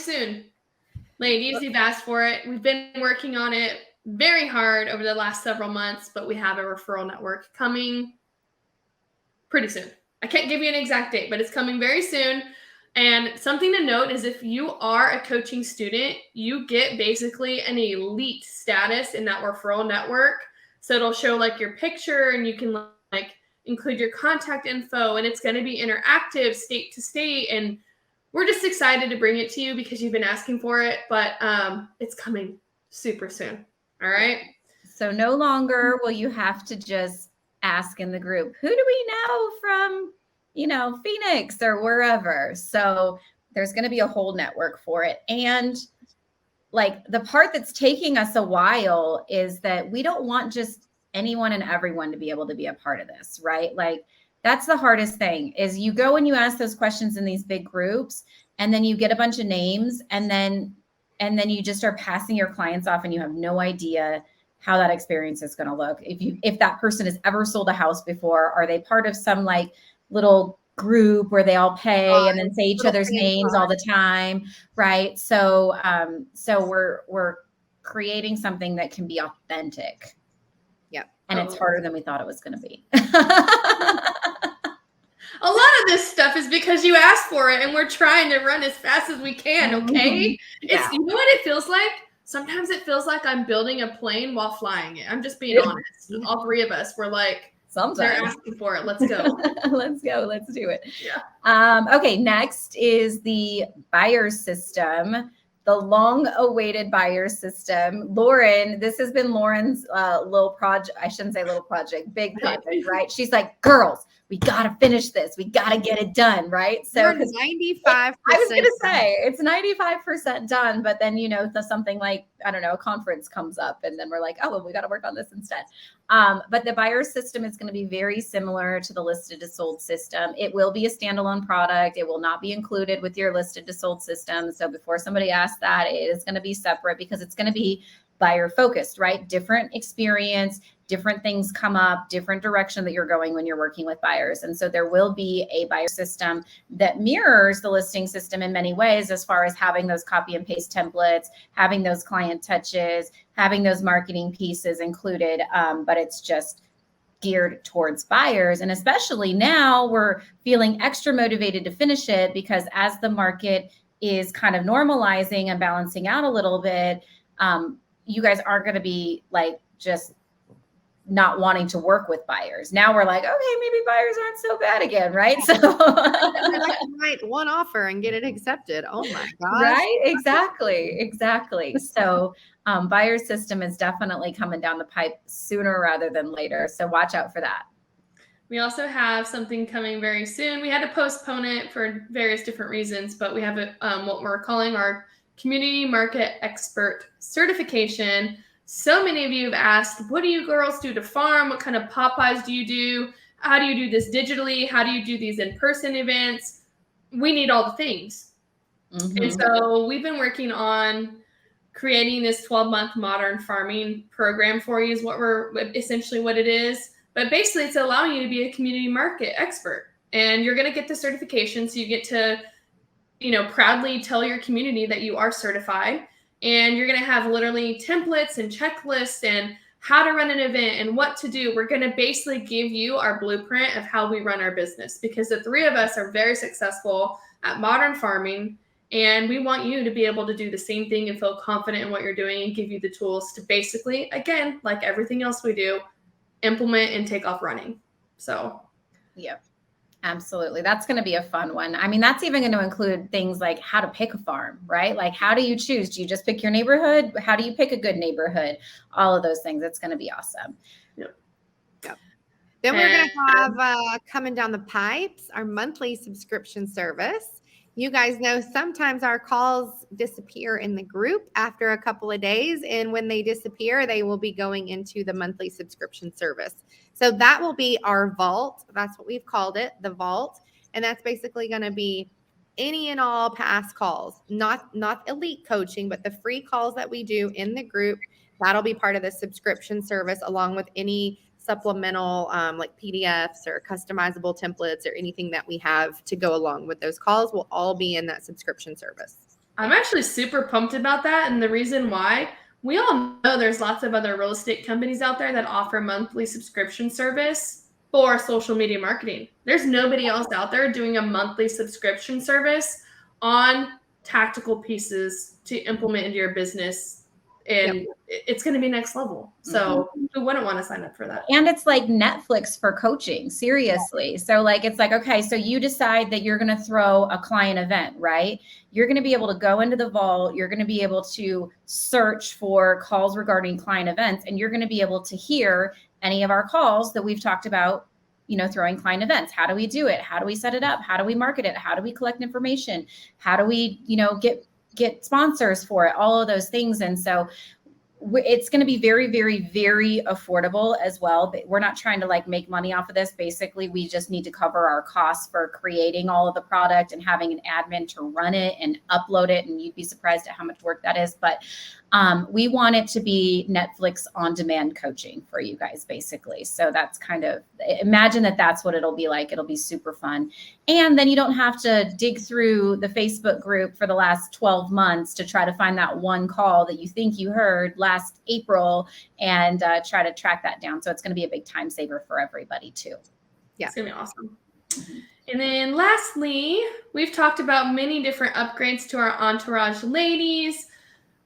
soon. Ladies, you've asked for it. We've been working on it very hard over the last several months, but we have a referral network coming pretty soon. I can't give you an exact date, but it's coming very soon. And something to note is if you are a coaching student, you get basically an elite status in that referral network. So it'll show like your picture and you can like include your contact info, and it's going to be interactive state to state. And we're just excited to bring it to you because you've been asking for it, but it's coming super soon. All right. So no longer will you have to just ask in the group, who do we know from, Phoenix or wherever. So there's going to be a whole network for it. And like the part that's taking us a while is that we don't want just anyone and everyone to be able to be a part of this, right? Like that's the hardest thing is you go and you ask those questions in these big groups and then you get a bunch of names and then you just are passing your clients off and you have no idea how that experience is going to look. If that person has ever sold a house before, are they part of some like little group where they all pay and then say each other's names all the time, right? So we're creating something that can be authentic. And it's harder than we thought it was going to be. A lot of this stuff is because you asked for it and we're trying to run as fast as we can, okay? You know what it feels like? Sometimes it feels like I'm building a plane while flying it. I'm just being honest. All three of us, we're like, they're asking for it. Let's go. Let's go. Let's do it. Yeah. Okay, next is the buyer system. The long-awaited buyer system. Lauren, this has been Lauren's little project. I shouldn't say little project, big project, right? She's like, girls, we got to finish this. We got to get it done, right? So 95%. I was going to say it's 95% done, but then, something like, I don't know, a conference comes up and then we're like, oh, well, we got to work on this instead. But the buyer system is going to be very similar to the listed to sold system. It will be a standalone product. It will not be included with your listed to sold system. So before somebody asks that, it is going to be separate because it's going to be buyer focused, right? Different experience, different things come up, different direction that you're going when you're working with buyers. And so there will be a buyer system that mirrors the listing system in many ways, as far as having those copy and paste templates, having those client touches, having those marketing pieces included. But it's just geared towards buyers. And especially now we're feeling extra motivated to finish it because as the market is kind of normalizing and balancing out a little bit, you guys aren't going to be like just not wanting to work with buyers. Now we're like, okay, maybe buyers aren't so bad again, right? So write one offer and get it accepted. Oh my gosh. Right? Exactly. So buyer system is definitely coming down the pipe sooner rather than later. So watch out for that. We also have something coming very soon. We had to postpone it for various different reasons, but we have what we're calling our Community Market Expert Certification. So many of you have asked, what do you girls do to farm? What kind of Popeyes do you do? How do you do this digitally? How do you do these in-person events? We need all the things. Mm-hmm. And so we've been working on creating this 12-month modern farming program for you is essentially what it is. But basically it's allowing you to be a community market expert. And you're going to get the certification. So you get to, proudly tell your community that you are certified. And you're going to have literally templates and checklists and how to run an event and what to do. We're going to basically give you our blueprint of how we run our business because the three of us are very successful at modern farming. And we want you to be able to do the same thing and feel confident in what you're doing and give you the tools to basically, again, like everything else we do, implement and take off running. So, yep. Absolutely. That's going to be a fun one. I mean, that's even going to include things like how to pick a farm, right? Like, how do you choose? Do you just pick your neighborhood? How do you pick a good neighborhood? All of those things. It's going to be awesome. Yep. Then we're going to have coming down the pipes, our monthly subscription service. You guys know sometimes our calls disappear in the group after a couple of days. And when they disappear, they will be going into the monthly subscription service. So that will be our vault. That's what we've called it, the vault. And that's basically going to be any and all past calls, not elite coaching, but the free calls that we do in the group. That'll be part of the subscription service, along with any supplemental like PDFs or customizable templates or anything that we have to go along with those calls will all be in that subscription service. I'm actually super pumped about that. And the reason why, we all know there's lots of other real estate companies out there that offer monthly subscription service for social media marketing. There's nobody else out there doing a monthly subscription service on tactical pieces to implement into your business. And it's going to be next level. So who wouldn't want to sign up for that? And it's like Netflix for coaching, seriously. So like, it's like, okay, so you decide that you're going to throw a client event, right? You're going to be able to go into the vault. You're going to be able to search for calls regarding client events, and you're going to be able to hear any of our calls that we've talked about, you know, throwing client events. How do we do it? How do we set it up? How do we market it? How do we collect information? How do we, you know, get sponsors for it? All of those things. And so it's going to be very, very, very affordable as well. But we're not trying to like make money off of this. Basically, we just need to cover our costs for creating all of the product and having an admin to run it and upload it. And you'd be surprised at how much work that is. But we want it to be Netflix on demand coaching for you guys, basically. So that's kind of, imagine that that's what it'll be like. It'll be super fun. And then you don't have to dig through the Facebook group for the last 12 months to try to find that one call that you think you heard last April and try to track that down. So it's going to be a big time saver for everybody too. Yeah, it's going to be awesome. And then lastly, we've talked about many different upgrades to our Entourage ladies.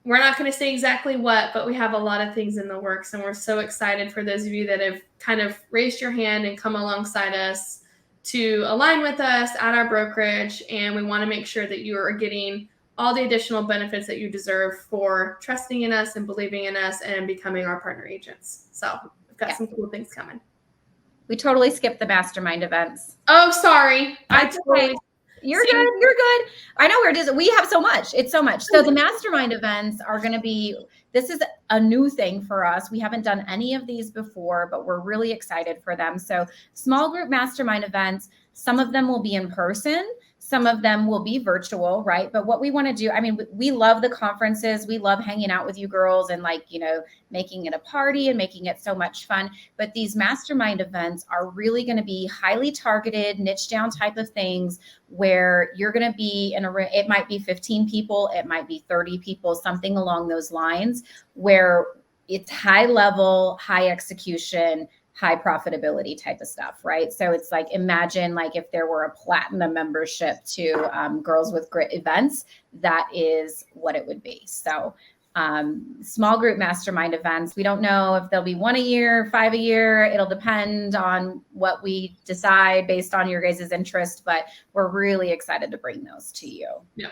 We're not going to say exactly what, but we have a lot of things in the works, and we're so excited for those of you that have kind of raised your hand and come alongside us to align with us at our brokerage. And we want to make sure that you are getting all the additional benefits that you deserve for trusting in us and believing in us and becoming our partner agents. So we've got some cool things coming. We totally skipped the mastermind events. Oh, sorry. You're good. You're good. I know where it is. We have so much. It's so much. So the mastermind events are going to be, this is a new thing for us. We haven't done any of these before, but we're really excited for them. So small group mastermind events, some of them will be in person. Some of them will be virtual, right? But what we want to do, I mean, we love the conferences. We love hanging out with you girls and like, you know, making it a party and making it so much fun. But these mastermind events are really going to be highly targeted, niche down type of things where you're going to be in a room. It might be 15 people. It might be 30 people, something along those lines where it's high level, high execution, high profitability type of stuff, right? So it's like, imagine like if there were a platinum membership to Girls with Grit events, that is what it would be. So small group mastermind events, we don't know if they'll be 1 a year, 5 a year. It'll depend on what we decide based on your guys' interest, but we're really excited to bring those to you. Yeah.